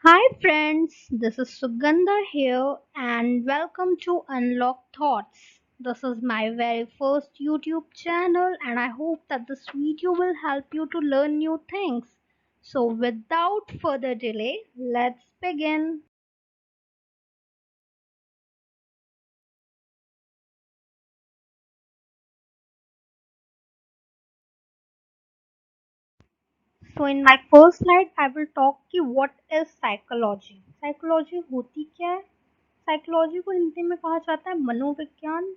Hi friends, this is Sugandha here and welcome to Unlock Thoughts. This is my very first YouTube channel and I hope that this video will help you to learn new things. So without further delay, let's begin. So in my first slide I will talk कि what is psychology. Psychology होती क्या है? Psychology को हिंदी में कहा जाता है मनोविज्ञान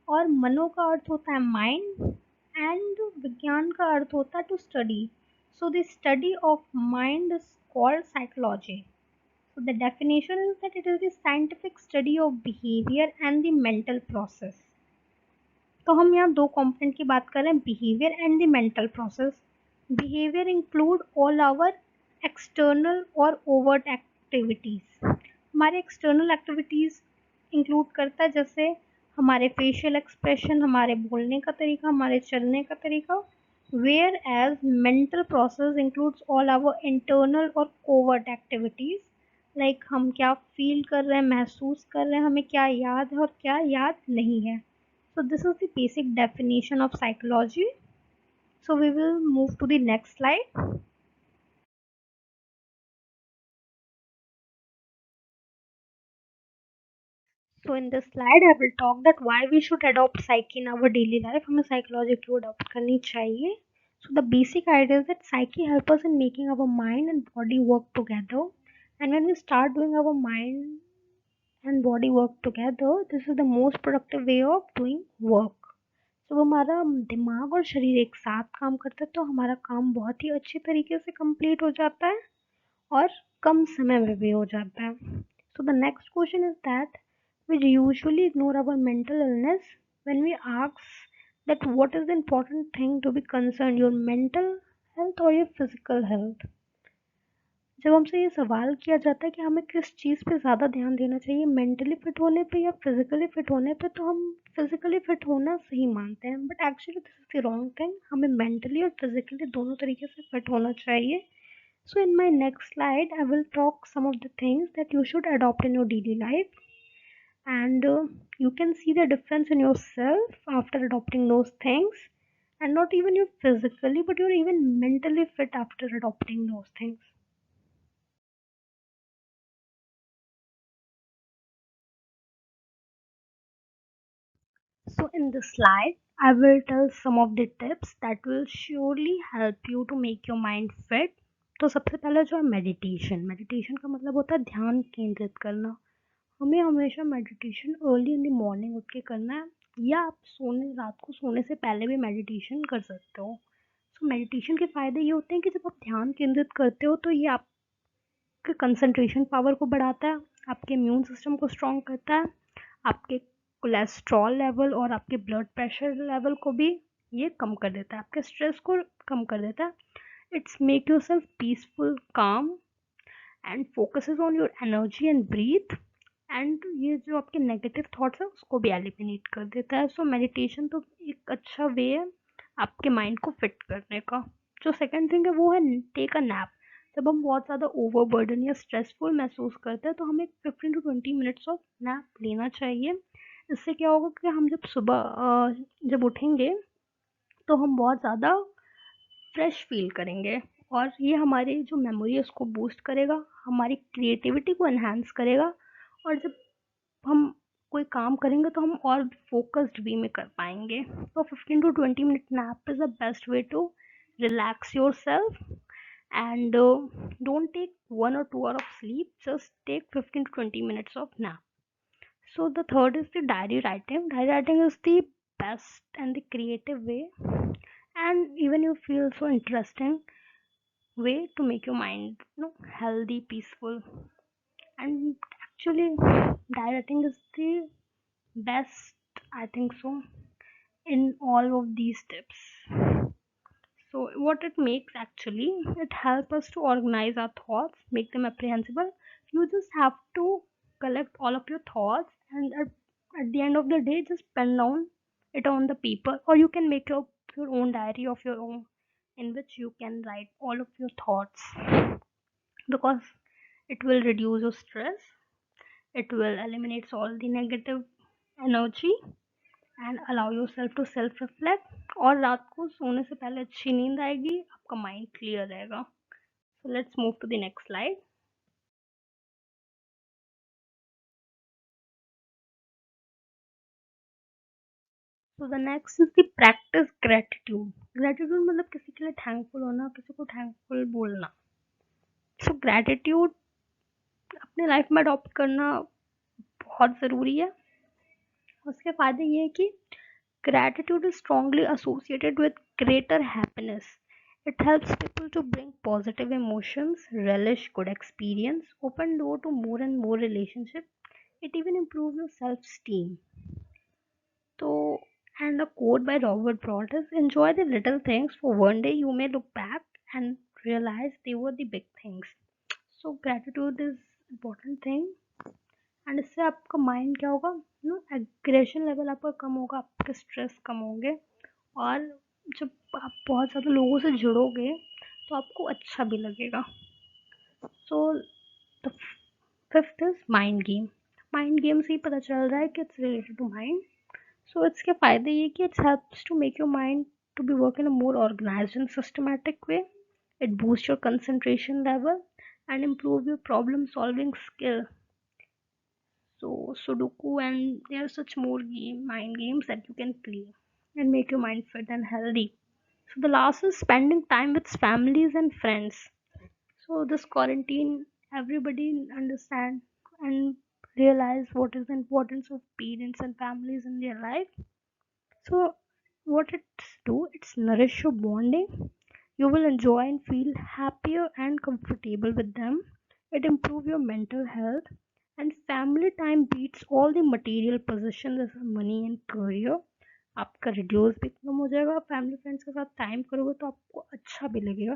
और मनो का अर्थ होता है माइंड एंड विज्ञान का अर्थ होता है to study. So the study of mind is called psychology. So the definition is that it is the scientific study of behavior and the mental process. तो हम यहाँ दो कंपोनेंट की बात कर रहे हैं, behaviour and the mental process. Behaviour include all our external और ओवर्ट एक्टिविटीज़. हमारे एक्सटर्नल एक्टिविटीज़ इंक्लूड करता है जैसे हमारे फेशियल एक्सप्रेशन, हमारे बोलने का तरीका, हमारे चलने का तरीका. Where as mental process includes all our internal और ओवर्ट एक्टिविटीज़, लाइक हम क्या फील कर रहे हैं, महसूस कर रहे हैं, हमें क्या याद है और क्या याद नहीं है. So this is the basic definition of psychology. So we will move to the next slide. So in this slide I will talk that why we should adopt psyche in our daily life. हमें psychology क्यों adopt करनी चाहिए. So the basic idea is that psyche help us in making our mind and body work together. And when we start doing our mind and body work together, this is the most productive way of doing work. जब हमारा दिमाग और शरीर एक साथ काम करता है तो हमारा काम बहुत ही अच्छी तरीके से कंप्लीट हो जाता है और कम समय में भी हो जाता है. सो the next question is that we usually ignore our mental illness when we ask that what is the important thing to be concerned, your mental health or your physical health. जब हमसे ये सवाल किया जाता है कि हमें किस चीज़ पे ज़्यादा ध्यान देना चाहिए, मेंटली फिट होने पे या फिजिकली फिट होने पे, तो हम फिजिकली फिट होना सही मानते हैं, but actually this is the wrong thing. हमें मेंटली और फिजिकली दोनों तरीके से फिट होना चाहिए. So in my next slide, I will talk some of the things that you should adopt in your daily life, and you can see the difference in yourself after adopting those things, and not even you physically, but you're even mentally fit after adopting those things. So in this slide, I will tell some of the tips that will surely help you to make your mind fit. तो सबसे पहला जो है meditation. Meditation का मतलब होता है ध्यान केंद्रित करना. हमें हमेशा meditation early in the morning उठ के करना है, या आप रात को सोने से पहले भी मेडिटेशन कर सकते हो. सो मेडिटेशन के फ़ायदे ये होते हैं कि जब आप ध्यान केंद्रित करते हो तो ये आपके कंसंट्रेशन पावर को बढ़ाता है, आपके इम्यून सिस्टम को स्ट्रॉन्ग करता है, आपके कोलेस्ट्रॉल लेवल और आपके ब्लड प्रेशर लेवल को भी ये कम कर देता है, आपके स्ट्रेस को कम कर देता है. It's make yourself peaceful, calm and focuses on your energy and breath. And ये जो आपके नेगेटिव थॉट्स हैं उसको भी एलिमिनेट कर देता है. सो मेडिटेशन तो एक अच्छा वे है आपके माइंड को फिट करने का. जो सेकंड थिंग है वो है टेक अ नैप. जब हम बहुत ज़्यादा ओवरबर्डन या स्ट्रेसफुल महसूस करते हैं तो हमें 15 to 20 मिनट्स ऑफ नैप लेना चाहिए. इससे क्या होगा कि हम जब सुबह जब उठेंगे तो हम बहुत ज़्यादा फ्रेश फील करेंगे, और ये हमारी जो मेमोरी है उसको बूस्ट करेगा, हमारी क्रिएटिविटी को एनहांस करेगा, और जब हम कोई काम करेंगे तो हम और फोकस्ड वे में कर पाएंगे. तो 15 to 20 minute nap is the best way to relax your self. And don't take 1 or 2 hours of sleep, just take 15 to 20 minutes of nap. So the third is the diary writing. Diary writing is the best and the creative way, and even you feel so interesting way to make your mind, healthy, peaceful. And actually diary writing is the best, I think so, in all of these tips. So what it makes actually, it helps us to organize our thoughts, make them apprehensible. You just have to collect all of your thoughts, and at the end of the day just pen down it on the paper, or you can make your own diary of your own in which you can write all of your thoughts. Because It will reduce your stress, it will eliminate all the negative energy and allow your self to self reflect और रात को सोने से पहले अच्छी नींद आएगी, आपका माइंड क्लियर रहेगा. So let's move to the next slide. So the next is the practice gratitude. Gratitude मतलब किसी के लिए थैंकफुल होना, किसी को थैंकफुल बोलना. सो ग्रेटिट्यूड अपने लाइफ में अडॉप्ट करना बहुत ज़रूरी है. उसके फ़ायदे ये है कि gratitude is strongly associated with greater happiness. It helps people to bring positive emotions, relish good experience, open door to more and more relationship. It even improves your self-esteem. So, and a quote by Robert Brault is, enjoy the little things for one day you may look back and realize they were the big things. So gratitude is important thing. And इससे आपका mind क्या होगा, no aggression level आपका कम होगा, आपके stress कम होंगे. और जब आप बहुत ज़्यादा लोगों से जुड़ोगे तो आपको अच्छा भी लगेगा. So the fifth is mind game. Mind game से ही पता चल रहा है कि it's related to mind. So इसके फ़ायदे ये कि it's helps to make your mind to be work in a more organised and systematic way. It boost your concentration level and improve your problem solving skill. So Sudoku, and there are such more mind games that you can play and make your mind fit and healthy. So the last is spending time with families and friends. So this quarantine, everybody understand and realize what is the importance of parents and families in their life. So what it's do, it's nourish your bonding. You will enjoy and feel happier and comfortable with them. It improve your mental health, and family time beats all the material possessions जैसे money and career. आपका reduce भी कम हो जाएगा. Family friends के साथ time करोगे तो आपको अच्छा भी लगेगा,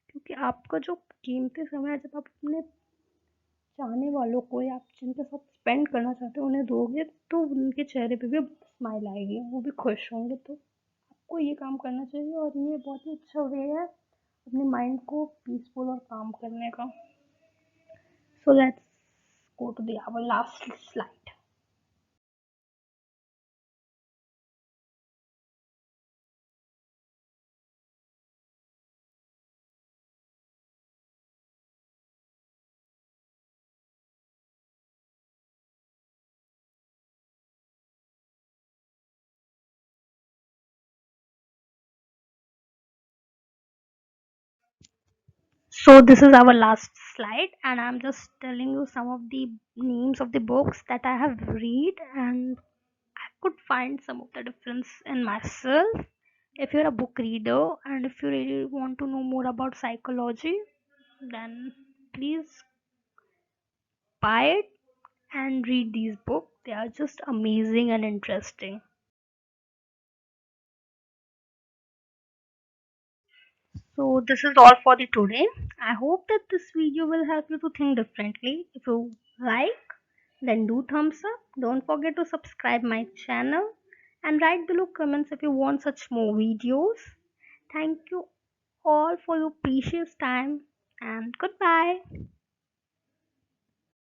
क्योंकि आपका जो कीमती समय है जब आप अपने चाहने वालों को या आप जिनके साथ स्पेंड करना चाहते हो उन्हें दोगे तो उनके चेहरे पे भी स्माइल आएगी, वो भी खुश होंगे. तो आपको ये काम करना चाहिए और ये बहुत ही अच्छा वे है अपने माइंड को पीसफुल और काम करने का. So let's go to the our last slide. So this is our last slide, and I'm just telling you some of the names of the books that I have read, and I could find some of the difference in myself. If you're a book reader and if you really want to know more about psychology, then please buy it and read these books. They are just amazing and interesting. So this is all for the today. I hope that this video will help you to think differently. If you like, then do thumbs up. Don't forget to subscribe my channel and write below comments if you want such more videos. Thank you all for your precious time, and goodbye.